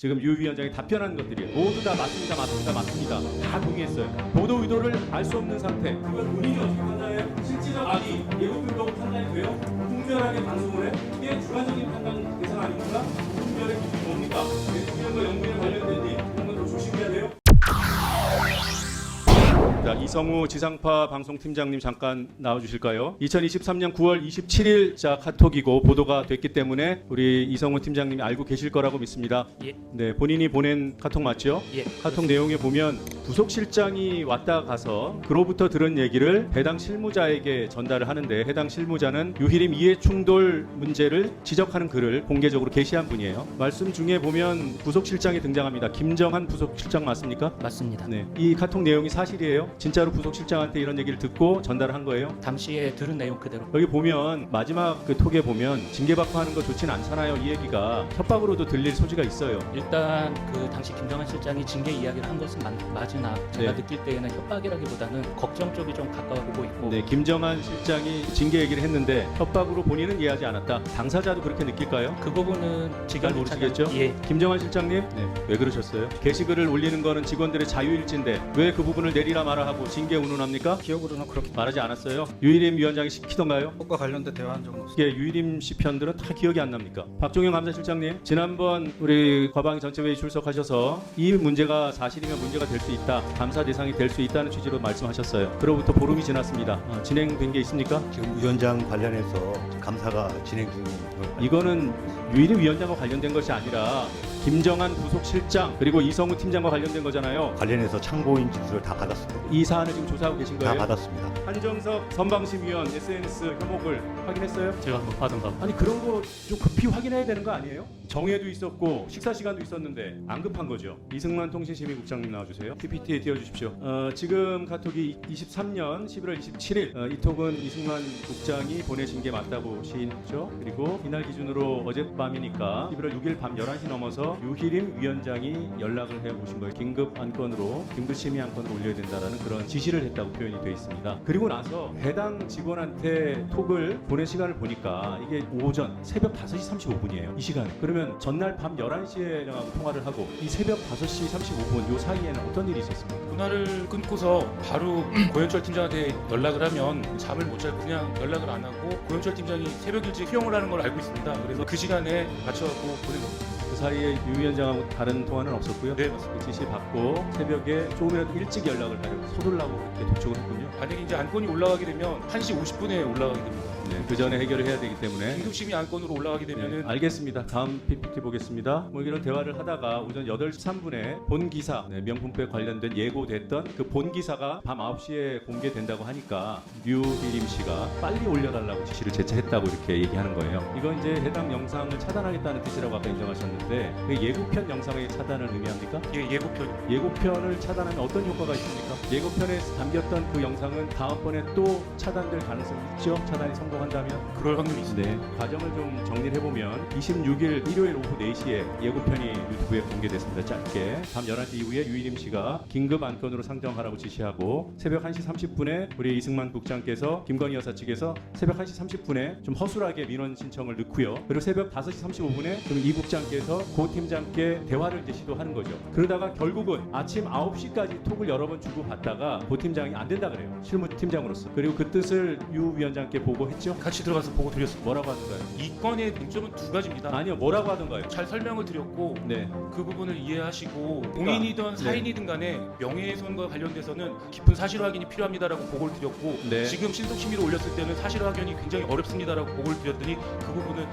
지금 유 위원장이 답변한 것들이 모두 다 맞습니다, 맞습니다, 맞습니다. 다 동의했어요. 보도 의도를 알 수 없는 상태. 이거 본인이 어떻게 판단해요? 실질적 아니 예고편으로 판단이 돼요? 공정하게 방송을 해? 이게 주관적인 판단 대상 아닙니까? 공정의 기준이 뭡니까? 대통령과 영부인에 관련된 일 이런 건 더 조심해야 돼요. 자, 이성우 지상파 방송팀장님 잠깐 나와주실까요? 2023년 9월 27일 자 카톡이고 보도가 됐기 때문에 우리 이성우 팀장님이 알고 계실 거라고 믿습니다. 예. 네, 본인이 보낸 카톡 맞죠? 예. 카톡 내용에 보면 부속실장이 왔다 가서 그로부터 들은 얘기를 해당 실무자에게 전달을 하는데 해당 실무자는 유희림 이해충돌 문제를 지적하는 글을 공개적으로 게시한 분이에요. 말씀 중에 보면 부속실장이 등장합니다. 김정한 부속실장 맞습니까? 맞습니다. 네, 이 카톡 내용이 사실이에요? 진짜로 부속실장한테 이런 얘기를 듣고 전달을 한 거예요? 당시에 들은 내용 그대로. 여기 보면 마지막 그 톡에 보면 징계받고 하는 거 좋진 않잖아요. 이 얘기가 협박으로도 들릴 소지가 있어요. 일단 그 당시 김정한 실장이 징계 이야기를 한 것은 맞으나 제가 네. 느낄 때에는 협박이라기보다는 걱정 쪽이 좀 가까워지고 있고. 네, 김정한 실장이 징계 얘기를 했는데 협박으로 본인은 이해하지 않았다. 당사자도 그렇게 느낄까요? 그 부분은 지금 잘 모르시겠죠? 예. 김정한 실장님, 왜 그러셨어요? 게시글을 올리는 거는 직원들의 자유일지인데 왜 그 부분을 내리라 마라 하고 징계 운운합니까? 기억으로는 그렇게 말하지 않았어요? 유일임 위원장이 시키던가요? 법과 관련된 대화한 적은 없습니다. 이게 유일임 씨 편들은 다 기억이 안 납니까? 박종영 감사실장님, 지난번 우리 과방위 전체회의 출석하셔서 이 문제가 사실이면 문제가 될 수 있다, 감사 대상이 될 수 있다는 취지로 말씀하셨어요. 그로부터 보름이 지났습니다. 진행된 게 있습니까? 지금 위원장 관련해서 감사가 진행 중인 걸 이거는 유일임 위원장과 관련된 것이 아니라 김정한 부속실장 그리고 이성우 팀장과 관련된 거잖아요. 관련해서 참고인 지수를 다 받았습니다. 이 사안을 지금 조사하고 계신 다 거예요? 받았습니다. 한정석 선방심위원 SNS 혐오글 확인했어요? 제가 못 받은 거. 아니 그런 거 좀 급히 확인해야 되는 거 아니에요? 정회도 있었고 식사 시간도 있었는데 안 급한 거죠. 이승만 통신심의국장님 나와주세요. PPT에 띄워주십시오. 지금 카톡이 23년 11월 27일 이 톡은 이승만 국장이 보내신 게 맞다고 시인했죠. 그리고 이날 기준으로 어젯밤이니까 11월 6일 밤 11시 넘어서 유희림 위원장이 연락을 해오신 거예요. 긴급 안건으로 긴급 심의 안건을 올려야 된다라는 그런 지시를 했다고 표현이 되어 있습니다. 그리고 나서 해당 직원한테 톡을 보낸 시간을 보니까 이게 오전 새벽 5시 35분이에요. 이 시간에. 그러면 전날 밤 11시에 통화를 하고 이 새벽 5시 35분 요 사이에는 어떤 일이 있었습니까? 전화를 끊고서 바로 고현철 팀장한테 연락을 하면 잠을 못 자고 그냥 연락을 안 하고 고현철 팀장이 새벽 일찍 수영을 하는 걸 알고 있습니다. 그래서 그 시간에 맞춰갖고 보낸 겁니다. 그 사이에 유 위원장하고 다른 통화는 없었고요. 네, 맞습니다. 그 지시 받고 새벽에 조금이라도 일찍 연락을 하려고 서둘라고 이렇게 독촉을 했군요. 만약에 이제 안건이 올라가게 되면 1시 50분에 올라가게 됩니다. 네, 그 전에 해결을 해야 되기 때문에. 긴급심의 안건으로 올라가게 되면은 알겠습니다. 다음 PPT 보겠습니다. 뭐 이런 대화를 하다가 오전 8시 3분에 본 기사, 명품백 관련된 예고됐던 그 본 기사가 밤 9시에 공개된다고 하니까 유희림 씨가 빨리 올려달라고 지시를 제차했다고 이렇게 얘기하는 거예요. 이건 이제 해당 영상을 차단하겠다는 뜻이라고 아까 인정하셨는데 그 예고편 영상의 차단을 의미합니까? 예고편. 예고편을 차단하면 어떤 효과가 있습니까? 예고편에 담겼던 그 영상은 다음번에 또 차단될 가능성이 있죠? 차단이 성공한다면? 그럴 확률이 있습니다. 네, 과정을 좀 정리를 해보면 26일 일요일 오후 4시에 예고편이 유튜브에 공개됐습니다. 짧게 밤 11시 이후에 유희림 씨가 긴급 안건으로 상정하라고 지시하고 새벽 1시 30분에 우리 이승만 국장께서 김건희 여사 측에서 새벽 1시 30분에 좀 허술하게 민원 신청을 넣고요. 그리고 새벽 5시 35분에 이 국장께서 고 팀장께 대화를 이제 시도하는 거죠. 그러다가 결국은 아침 9시까지 톡을 여러 번 주고받다가 고 팀장이 안 된다 그래요. 실무팀장으로서. 그리고 그 뜻을 유 위원장께 보고했죠. 같이 들어가서 보고 드렸습니다. 뭐라고 하던가요? 이 건의 쟁점은 두 가지입니다. 아니요, 뭐라고 하던가요? 잘 설명을 드렸고 네. 그 부분을 이해하시고 그러니까, 공인이든 사인이든 간에 명예훼손과 관련돼서는 깊은 사실 확인이 필요합니다라고 보고를 드렸고 네. 지금 신속심의로 올렸을 때는 사실 확인이 굉장히 어렵습니다라고 보고를 드렸더니 그 부분은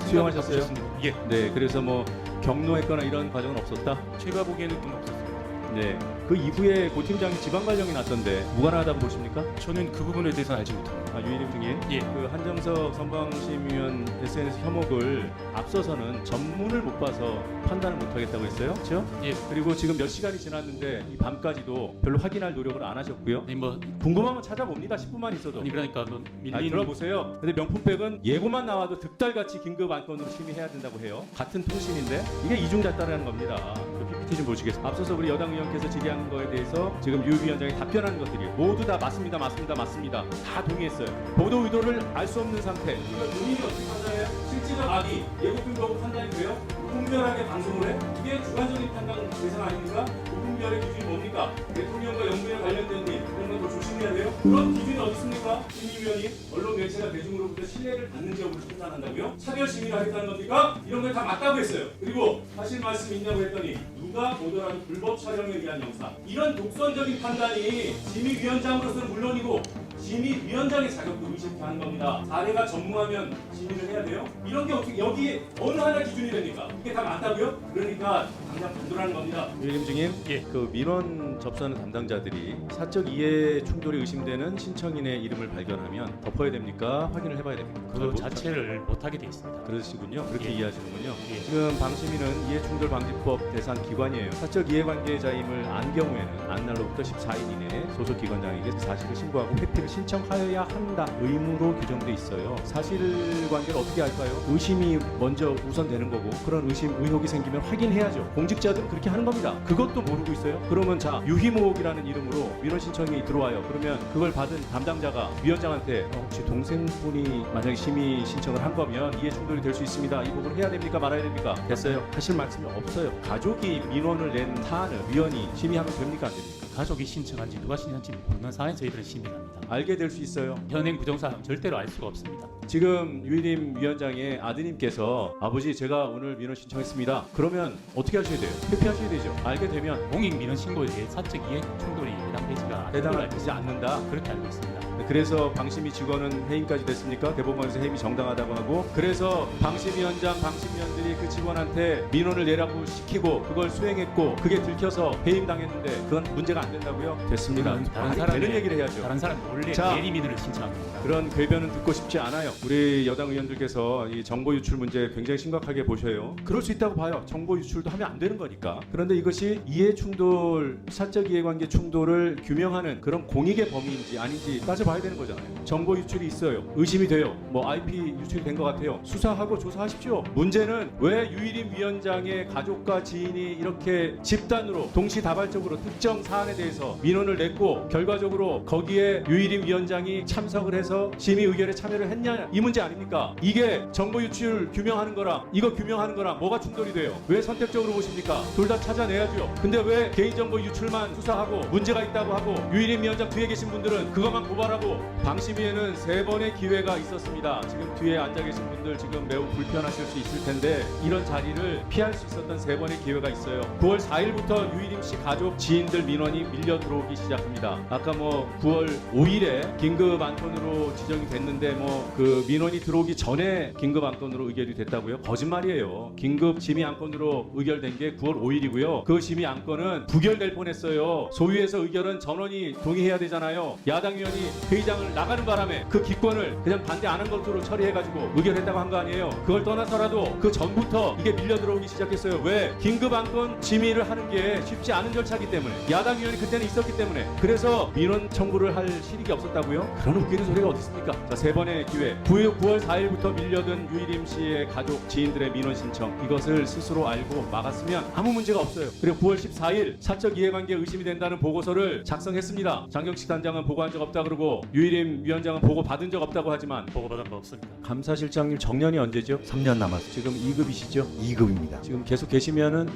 수용하셨어요? 생각을 바꾸셨습니다. 예, 네, 그래서 뭐 경로했거나 이런 과정은 없었다. 제가 보기에는 좀 없었습니다. 네, 그 이후에 고 팀장이 지방 발령이 났던데 무관하다고 보십니까? 저는 그 부분에 대해서는 알지 못합니다. 유희림 증인, 예. 그 한정석 선방심의원 SNS 혐오글 앞서서는 전문을 못 봐서 판단을 못 하겠다고 했어요, 그렇죠? 예. 그리고 지금 몇 시간이 지났는데 이 밤까지도 별로 확인할 노력을 안 하셨고요. 아니 뭐 궁금하면 찾아봅니다. 10분만 있어도. 아니 그러니까 뭐 밀린 들어보세요. 근데 명품백은 예고만 나와도 득달같이 긴급 안건으로 심의해야 된다고 해요. 같은 통신인데 이게 이중잣다라는 겁니다. 그 PPT 좀 보시겠습니다. 앞서서 우리 여당 의원께서 질의한 거에 대해서 지금 유 위원장이 답변하는 것들이 모두 다 맞습니다, 맞습니다, 맞습니다. 다 동의했어요. 보도 의도를 알 수 없는 상태. 이걸 본인이 어떻게 판단해요? 실질적 악의, 예고편 거부 판단이 돼요? 무분별하게 방송을 해? 이게 주관적인 판단 대상 아닙니까? 무분별의 기준이 뭡니까? 대통령과 영부에 관련된 일 이런 건 더 조심해야 돼요? 그런 기준이 어디 있습니까? 김 의원이 언론 매체가 대중으로부터 신뢰를 받는 지역으로 판단한다고요? 차별 시위를 하겠다는 겁니까? 이런 걸 다 맞다고 했어요. 그리고 하실 말씀 있냐고 했더니 누가 보더라도 불법 촬영에 의한 영상, 이런 독선적인 판단이 심의위원장으로서는 물론이고 심의위원장의 자격도 의심케 하는 겁니다. 사례가 전무하면 심의를 해야 돼요? 이런 게 어떻게 여기에 어느 하나 기준이 됩니까? 이게 다 맞다고요? 그러니까 당장 반도라는 겁니다. 유림 증인, 그 민원 접수하는 담당자들이 사적 이해 충돌이 의심되는 신청인의 이름을 발견하면 덮어야 됩니까? 확인을 해봐야 됩니까? 그 자체를 못하게 돼 있습니다. 그러시군요. 그렇게 예. 이해하시는군요. 예. 지금 방심위는 이해충돌방지법 대상 기관이에요. 사적 이해관계자임을 안 경우에는 안날로부터 14일 이내에 소속기관장에게 사실을 신고하고 회피를 신청하여야 한다. 의무로 규정돼 있어요. 사실관계를 어떻게 할까요? 의심이 먼저 우선되는 거고 그런 의심, 의혹이 생기면 확인해야죠. 공직자들은 그렇게 하는 겁니다. 그것도 모르고 있어요. 그러면 자 유희모이라는 이름으로 민원 신청이 들어와요. 그러면 그걸 받은 담당자가 위원장한테 혹시 동생분이 만약에 심의 신청을 한 거면 이해 충돌이 될 수 있습니다. 이 부분을 해야 됩니까? 말아야 됩니까? 됐어요. 하실 말씀이 없어요. 가족이 민원을 낸 사안을 위원이 심의하면 됩니까? 안 됩니까? 가족이 신청한지 누가 신청한지 모르는 상황에 저희들은 심의를 합니다. 알게 될 수 있어요. 현행 부정사항 절대로 알 수가 없습니다. 지금 유일임 위원장의 아드님께서 아버지 제가 오늘 민원 신청했습니다. 그러면 어떻게 하셔야 돼요? 회피하셔야 되죠. 알게 되면 공익 민원 신고에 대해 사적 이해 충돌이 해당되지가 해당하지 않는다. 그렇게 알고 있습니다. 그래서 방심위 직원은 해임까지 됐습니까? 대법원에서 해임이 정당하다고 하고 그래서 방심위원장, 방심위원들이 그 직원한테 민원을 내라고 시키고 그걸 수행했고 그게 들켜서 해임당했는데 그건 문제가 안 된다고요? 됐습니다. 다른 말이 되는 얘기를 해야죠. 다른 사람 몰래 자. 대리 민원을 신청합니다. 그런 궤변은 듣고 싶지 않아요. 우리 여당 의원들께서 이 정보 유출 문제 굉장히 심각하게 보셔요. 그럴 수 있다고 봐요. 정보 유출도 하면 안 되는 거니까. 그런데 이것이 이해 충돌, 사적 이해관계 충돌을 규명하는 그런 공익의 범위인지 아닌지 따져봐야 되는 거잖아요. 정보 유출이 있어요. 의심이 돼요. 뭐 IP 유출이 된 것 같아요. 수사하고 조사하십시오. 문제는 왜 유일임 위원장의 가족과 지인이 이렇게 집단으로 동시다발적으로 특정 사안에 대해서 민원을 냈고 결과적으로 거기에 유일임 위원장이 참석을 해서 심의 의결에 참여를 했냐 이 문제 아닙니까? 이게 정보 유출 규명하는 거랑 이거 규명하는 거랑 뭐가 충돌이 돼요? 왜 선택적으로 보십니까? 둘 다 찾아내야죠. 근데 왜 개인정보 유출만 수사하고 문제가 있다고 하고 유일임 위원장 뒤에 계신 분들은 그것만 고발하고 방심위에는 3번의 기회가 있었습니다. 지금 뒤에 앉아 계신 분들 지금 매우 불편하실 수 있을 텐데 이런 자리를 피할 수 있었던 3번의 기회가 있어요. 9월 4일부터 유일임 씨 가족 지인들 민원이 밀려 들어오기 시작합니다. 아까 뭐 9월 5일에 긴급 안건으로 지정이 됐는데 뭐 그 민원이 들어오기 전에 긴급 안건으로 의결이 됐다고요? 거짓말이에요. 긴급 심의 안건으로 의결된 게 9월 5일이고요. 그 심의 안건은 부결될 뻔했어요. 소위에서 의결은 전원이 동의해야 되잖아요. 야당 의원이 회의장을 나가는 바람에 그 기권을 그냥 반대 안 한 것으로 처리해가지고 의결했다고 한 거 아니에요. 그걸 떠나서라도 그 전부터 이게 밀려 들어오기 시작했어요. 왜? 긴급 안건 심의를 하는 게 쉽지 않은 절차이기 때문에 야당 의원이 그때는 있었기 때문에 그래서 민원 청구를 할 실익이 없었다고요? 그런 웃기는 소리가 어디 있습니까? 자, 3번의 기회. 9월 4일부터 밀려든 유일임 씨의 가족 지인들의 민원 신청 이것을 스스로 알고 막았으면 아무 문제가 없어요. 그리고 9월 14일 사적 이해관계 의심이 된다는 보고서를 작성했습니다. 장경식 단장은 보고한 적 없다 그러고 유일임 위원장은 보고 받은 적 없다고 하지만 보고받은 거 없습니다. 감사실장님 정년이 언제죠? 3년 남았습니다. 지금 2급이시죠? 2급입니다. 지금 계속 계시면은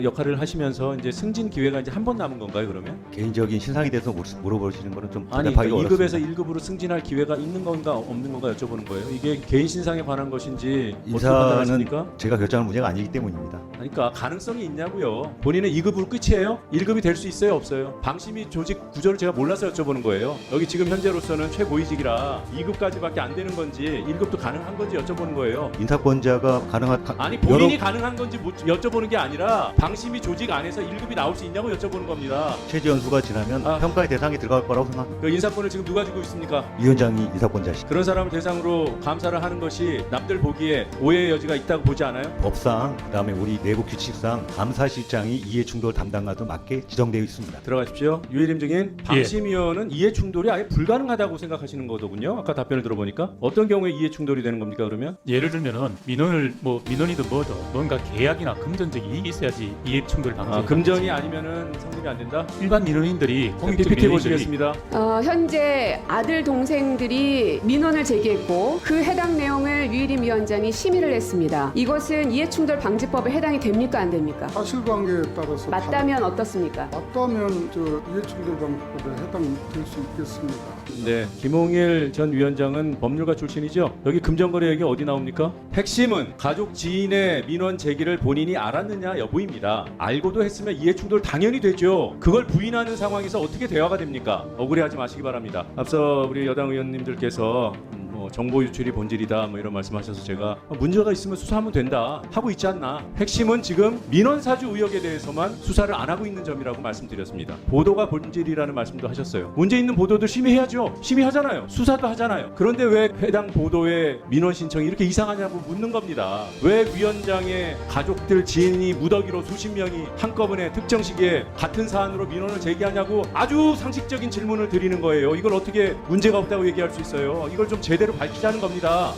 역할을 하시면서 이제 승진 기회가 이제 한 번 남은 건가요, 그러면? 개인적인 신상에 대해서 물어보시는 거는 좀 아니, 대답하기 그러니까 2급에서 어렵습니다. 1급으로 승진할 기회가 있는 건가 없는 건가 여쭤보는 거예요. 이게 개인 신상에 관한 것인지 어떻게 인사는 판단하십니까? 제가 결정할 문제가 아니기 때문입니다. 그러니까 가능성이 있냐고요. 본인은 2급으로 끝이에요? 1급이 될 수 있어요, 없어요? 방심위 조직 구조를 제가 몰라서 여쭤보는 거예요. 여기 지금 현재로서는 최고위직이라 2급까지밖에 안 되는 건지 1급도 가능한 건지 여쭤보는 거예요. 인사권자가 가능한 아니 본인이 가능한 건지 여쭤보는 게 아니라 방심위 조직 안에서 1급이 나올 수 있냐고 여쭤보는 겁니다. 최저 연수가 지나면 평가의 대상이 들어갈 거라고 생각합니다. 그 인사권을 지금 누가 쥐고 있습니까? 위원장이 인사권자시. 그런 사람을 대상으로 감사를 하는 것이 남들 보기에 오해의 여지가 있다고 보지 않아요? 법상 그다음에 우리 내부 규칙상 감사실장이 이해충돌 담당과도 맞게 지정되어 있습니다. 들어가십시오. 유일임 증인 방심위원은 이해충돌이 아예 불가능 불가능하다고 생각하시는 거더군요. 아까 답변을 들어보니까 어떤 경우에 이해 충돌이 되는 겁니까? 그러면 예를 들면은 민원이든 뭐든 뭔가 계약이나 금전적 이익이 있어야지 이해 충돌 방지. 금전이 아니면은 성립이 안 된다. 일반 민원인들이 공익적 PPT 민원인들이 보시겠습니다. 현재 아들 동생들이 민원을 제기했고 그 해당 내용을 유일임 위원장이 심의를 했습니다. 이것은 이해충돌 방지법에 해당이 됩니까 안 됩니까? 사실관계에 따라서 맞다면 어떻습니까? 맞다면 저 이해충돌방법에 해당될 수 있겠습니다. 네, 김홍일 전 위원장은 법률가 출신이죠. 여기 금전거래 얘기 어디 나옵니까? 핵심은 가족 지인의 민원 제기를 본인이 알았느냐 여부입니다. 알고도 했으면 이해충돌 당연히 되죠. 그걸 부인하는 상황에서 어떻게 대화가 됩니까? 억울해하지 마시기 바랍니다. 앞서 우리 여당 의원님들께서 정보 유출이 본질이다 이런 말씀하셔서 제가 문제가 있으면 수사하면 된다 하고 있지 않나. 핵심은 지금 민원 사주 의혹에 대해서만 수사를 안 하고 있는 점이라고 말씀드렸습니다. 보도가 본질이라는 말씀도 하셨어요. 문제 있는 보도도 심의해야죠. 심의하잖아요. 수사도 하잖아요. 그런데 왜 해당 보도의 민원 신청이 이렇게 이상하냐고 묻는 겁니다. 왜 위원장의 가족들 지인이 무더기로 수십 명이 한꺼번에 특정 시기에 같은 사안으로 민원을 제기하냐고 아주 상식적인 질문을 드리는 거예요. 이걸 어떻게 문제가 없다고 얘기할 수 있어요? 이걸 좀 제대로 밝히자는 겁니다.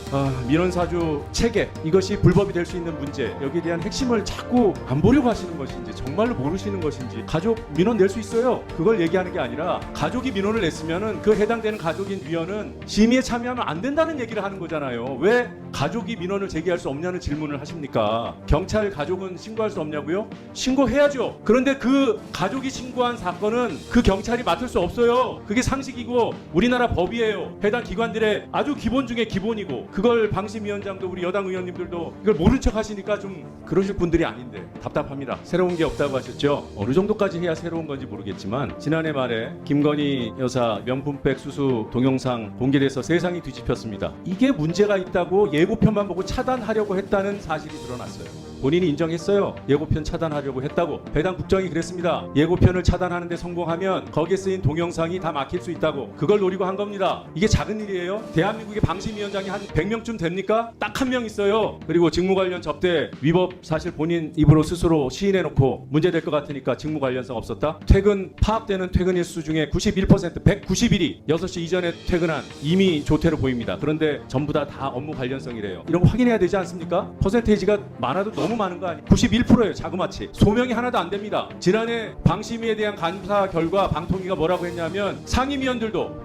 민원사주 체계 이것이 불법이 될 수 있는 문제, 여기에 대한 핵심을 자꾸 안 보려고 하시는 것인지 정말로 모르시는 것인지. 가족 민원 낼 수 있어요. 그걸 얘기하는 게 아니라 가족이 민원을 냈으면은 그 해당되는 가족인 위원은 심의에 참여하면 안 된다는 얘기를 하는 거잖아요. 왜 가족이 민원을 제기할 수 없냐는 질문을 하십니까? 경찰 가족은 신고할 수 없냐고요? 신고해야죠. 그런데 그 가족이 신고한 사건은 그 경찰이 맡을 수 없어요. 그게 상식이고 우리나라 법이에요. 해당 기관들의 아주 기본 중에 기본이고, 그걸 방심위원장도 우리 여당 의원님들도 이걸 모른 척 하시니까 좀 그러실 분들이 아닌데 답답합니다. 새로운 게 없다고 하셨죠? 어느 정도까지 해야 새로운 건지 모르겠지만 지난해 말에 김건희 여사 명품백 수수 동영상 공개돼서 세상이 뒤집혔습니다. 이게 문제가 있다고 예고편만 보고 차단하려고 했다는 사실이 드러났어요. 본인이 인정했어요. 예고편 차단하려고 했다고. 배당 국정이 그랬습니다. 예고편을 차단하는데 성공하면 거기에 쓰인 동영상이 다 막힐 수 있다고. 그걸 노리고 한 겁니다. 이게 작은 일이에요? 대한민국의 방심위원장이 한 100명쯤 됩니까? 딱 한 명 있어요. 그리고 직무 관련 접대 위법 사실 본인 입으로 스스로 시인해놓고 문제될 것 같으니까 직무 관련성 없었다? 퇴근 파악되는 퇴근 일수 중에 91% 190일이 6시 이전에 퇴근한 이미 조퇴로 보입니다. 그런데 전부 다 업무 관련성이래요. 이런 거 확인해야 되지 않습니까? 퍼센테이지가 많아도 너무 많은 거 아니에요? 91%예요. 자그마치. 소명이 하나도 안 됩니다. 지난해 방심위에 대한 감사 결과 방통위가 뭐라고 했냐면 상임위원들도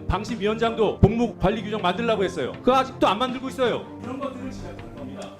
방심위원장도 복무관리 규정 만들라고 했어요. 그거 아직도 안 만들고 있어요. 이런 것들을 지적하는 겁니다.